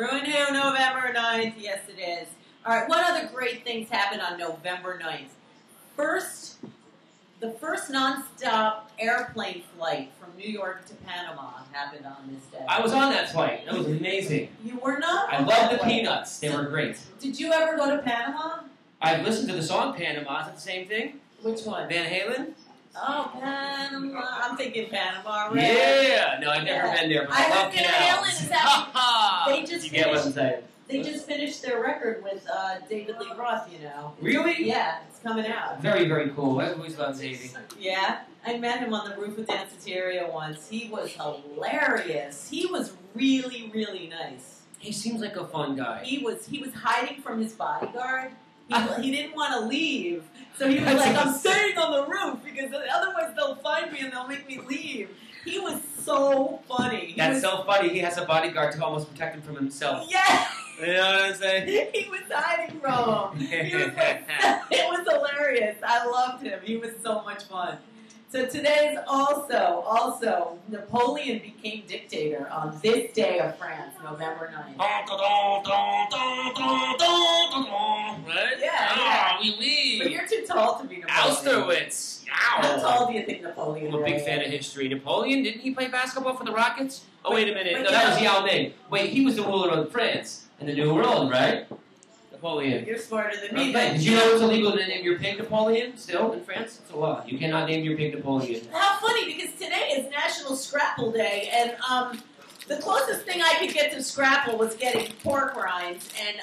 ReW WhO, November 9th. Yes, it is. All right, what other great things happened on November 9th? The first non-stop airplane flight from New York to Panama happened on this day. I was on that flight. That was amazing. You were not? I love the Peanuts. They were great. Did you ever go to Panama? I've listened to the song Panama. Is it the same thing? Which one? Van Halen? Oh, Panama. I'm thinking Panama, right? Yeah. No, I've never been there, but I love Van canals. Halen is actually, they just you get what I'm saying? They just finished their record with David Lee Roth, you know. Really? Yeah, it's coming out. Very, very cool. I've always loved Davey. Yeah, I met him on the roof of Danceteria once. He was hilarious. He was really, really nice. He seems like a fun guy. He was hiding from his bodyguard. He didn't want to leave, so he was like, "I'm staying on the roof because otherwise they'll find me and they'll make me leave." He was so funny. That's so funny. He has a bodyguard to almost protect him from himself. Yeah. You know what I'm saying? He was hiding from him. He was like, it was hilarious. I loved him. He was so much fun. So today is also Napoleon became dictator on this day of France, November 9th. Right? Yeah. Oui, oui. But you're too tall to be Napoleon. Austerlitz. How tall do you think Napoleon I'm a big really fan is? of history. Napoleon, didn't he play basketball for the Rockets? Oh, wait a minute. But No, that was Yao Ming. Wait, he was the ruler of France in the New World, right? Napoleon. You're smarter than me. Okay. Did you know it's illegal to name your pig Napoleon still in France? It's a law. You cannot name your pig Napoleon. How funny, because today is National Scrapple Day, and the closest thing I could get to Scrapple was getting pork rinds, and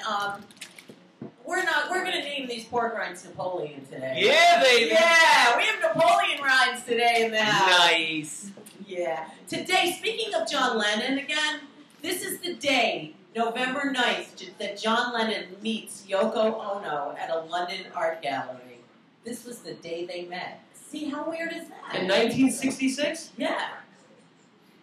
we're going to name these pork rinds Napoleon today. Yeah, baby. Yeah, we have Napoleon rinds today in the house. Nice. Yeah. Today, speaking of John Lennon again, this is the day, November 9th, that John Lennon meets Yoko Ono at a London art gallery. This was the day they met. See, how weird is that? In 1966? Yeah.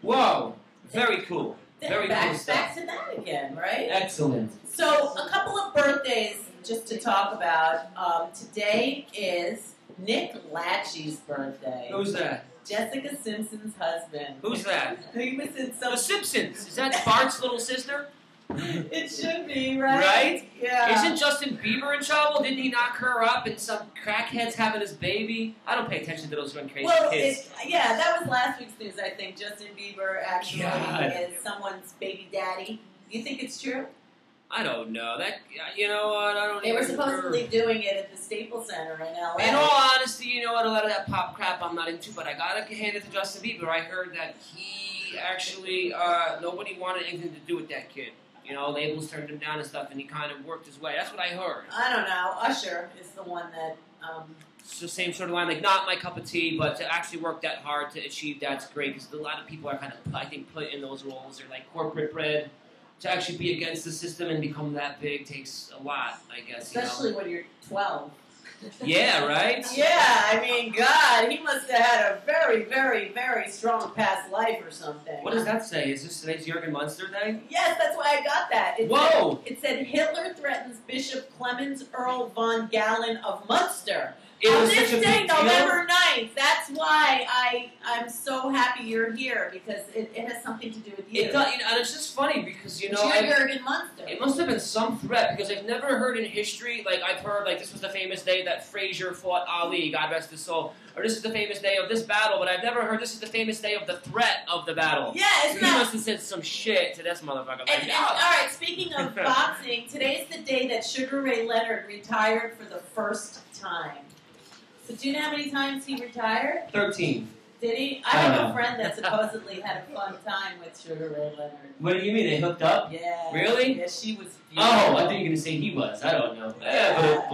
Whoa. Very cool. Very cool stuff. Back to that again, right? Excellent. So, a couple of birthdays just to talk about. Today is Nick Lachey's birthday. Who's that? Jessica Simpson's husband. Who's that? He was in some... The Simpsons. Is that Bart's little sister? It should be, right? Right? Yeah. Isn't Justin Bieber in trouble? Didn't he knock her up and some crackhead's having his baby? I don't pay attention to those crazy kids. Yeah, that was last week's news, I think. Justin Bieber actually God. is someone's baby daddy. Do you think it's true? I don't know. That, you know what? I don't They were even supposedly doing it at the Staples Center in L.A. In all honesty, you know what? A lot of that pop crap I'm not into, but I gotta hand it to Justin Bieber. I heard that he actually, nobody wanted anything to do with that kid. You know, labels turned him down and stuff, and he kind of worked his way. That's what I heard. I don't know. Usher is the one that... It's the same sort of line, like, not my cup of tea, but to actually work that hard to achieve that's great, because a lot of people are kind of, I think, put in those roles. They're like corporate bred. To actually be against the system and become that big takes a lot, I guess. Especially when you're 12. Yeah, right? Yeah, I mean, God, he must have had a very, very, very strong past life or something. What does that say? Is this today's Jurgen Munster Day? Yes, that's why I got that. Whoa! It said Hitler threatens Bishop Clemens Earl von Galen of Munster. It On was this such a day, big deal. November 9th. That's why I'm so happy you're here, because it has something to do with you. It does, you know, and it's just funny because, you know, You're Jurgen Munster. it must have been some threat because I've never heard in history, like I've heard, like this was the famous day that Frazier fought Ali, God rest his soul, or this is the famous day of this battle, but I've never heard this is the famous day of the threat of the battle. Yeah, So he must have said some shit to this motherfucker. Like, And, all right, speaking of boxing, today's the day that Sugar Ray Leonard retired for the first time. So do you know how many times he retired? 13. Did he? I have a friend that supposedly had a fun time with Sugar Ray Leonard. What do you mean? They hooked up? Yeah. Really? Yeah, she was beautiful. Oh, I thought you were going to say he was. I don't know. Yeah.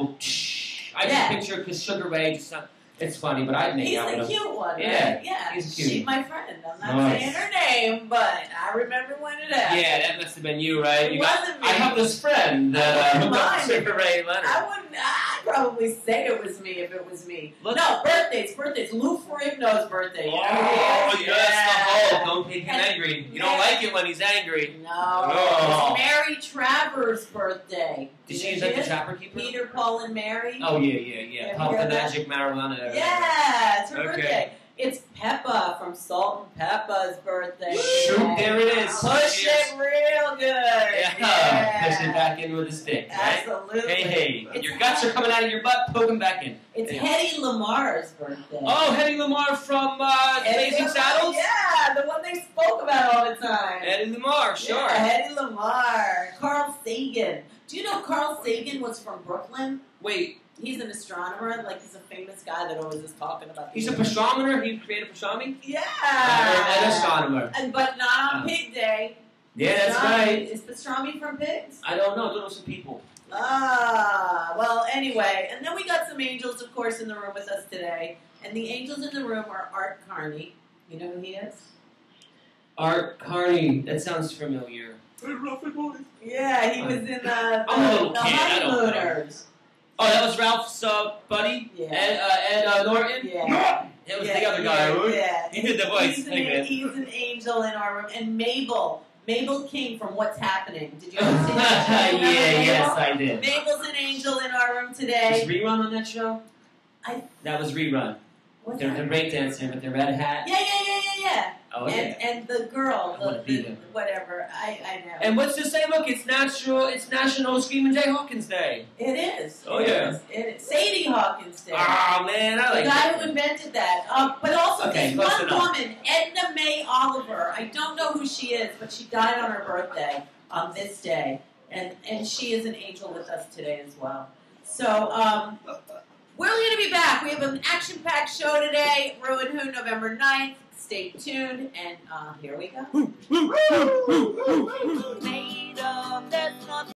I just picture, because Sugar Ray just sounds... It's funny, but I'd make He's out with the him. cute one, right? Yeah, Yeah. he's cute. She's my friend. I'm not Nice. saying her name, but I remember when it happened. Yeah, that must have been you, right? It You wasn't me. I have this friend that hooked up Mine. with Sugar Ray Leonard. I'd probably say it was me if it was me. Look. No, birthdays. Lou Ferrigno's birthday. You know who Oh, he is? yes, the Hulk. Don't make him angry. You don't Yeah. like it when he's angry. No. Oh. It's Mary Travers' birthday. Did she use like the Trapper Keeper? Peter, Paul, and Mary. Oh, yeah. Have Puff you the heard that? Magic Marijuana. Yeah, it's her Okay. birthday. It's Peppa from Salt and Peppa's birthday. Shoot, there it is. Push it real good. Yeah. Push it back in with a stick. Right? Absolutely. Hey, and your guts are coming out of your butt, poke them back in. It's Hedy Lamar's birthday. Oh, Hedy Lamar from Blazing Saddles? Yeah, the one they spoke about all the time. Hedy Lamar, sure. Yeah, Hedy Lamar. Carl Sagan. Do you know Carl Sagan was from Brooklyn? Wait, He's an astronomer. Like, he's a famous guy that always is talking about. he's a pastrami? He created pastrami? Yeah. An astronomer. But not on Pig Day. Yeah, that's Pastrami. right. Is pastrami from pigs? I don't know. I don't know some people. Well, anyway. And then we got some angels, of course, in the room with us today. And the angels in the room are Art Carney. You know who he is? Art Carney. That sounds familiar. Yeah, he was in I'm a little the kid, I don't know. Honeymooners. Oh, that was Ralph's buddy? Yeah. Ed Norton? Yeah. It was the other guy. Yeah. He did the voice. He's an angel in our room. And Mabel came from What's Happening. Did you ever see that show? Yes, I did. Mabel's an angel in our room today. Was Rerun on that show? That was Rerun. They're the breakdancer with the red hat. Yeah. Oh, yeah. And the girl, I wanna be them. whatever, I know. And what's to say? Look, it's National Screaming Jay Hawkins Day. It is. Oh, it yeah. is. It is. Sadie Hawkins Day. Oh, man, I like the guy that. who invented that. But also Okay, this close one enough. woman, Edna Mae Oliver. I don't know who she is, but she died on her birthday on this day. And she is an angel with us today as well. So, we're going to be back. We have an action-packed show today. ReW WhO, November 9th. Stay tuned, and here we go. Made of, there's nothing